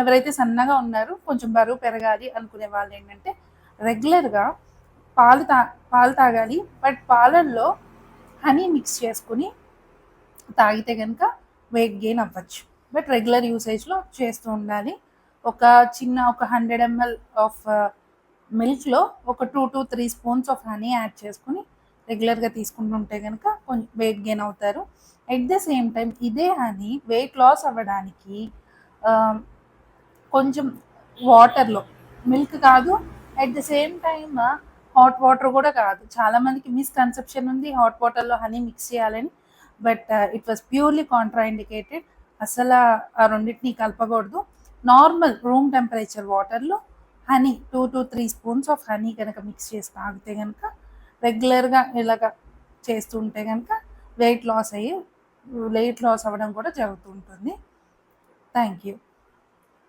ఎవరైతే సన్నగా ఉన్నారో కొంచెం బరువు పెరగాలి అనుకునే వాళ్ళు ఏంటంటే రెగ్యులర్గా పాలు తాగాలి. బట్ పాలల్లో హనీ మిక్స్ చేసుకుని తాగితే కనుక వెయిట్ గెయిన్ అవ్వచ్చు. బట్ రెగ్యులర్ యూసేజ్లో చేస్తూ ఉండాలి. ఒక 100 ml ఆఫ్ మిల్క్లో ఒక 2 to 3 spoons of honey add చేసుకుని రెగ్యులర్గా తీసుకుంటుంటే కనుక కొంచెం వెయిట్ గెయిన్ అవుతారు. ఎట్ ద సేమ్ టైం ఇదే హనీ వెయిట్ లాస్ అవ్వడానికి కొంచెం వాటర్లో, మిల్క్ కాదు, at the same time hot water కూడా కాదు. చాలామందికి మిస్కన్సెప్షన్ ఉంది హాట్ వాటర్లో హనీ మిక్స్ చేయాలని. But it was purely contraindicated. అసలు ఆ రెండింటిని కలపకూడదు. నార్మల్ రూమ్ టెంపరేచర్ వాటర్లో honey 2 to 3 spoons of honey కనుక మిక్స్ చేసి తాగితే కనుక రెగ్యులర్గా ఇలాగ చేస్తుంటే కనుక వెయిట్ లాస్ అవ్వడం కూడా జరుగుతూ ఉంటుంది. Thank you.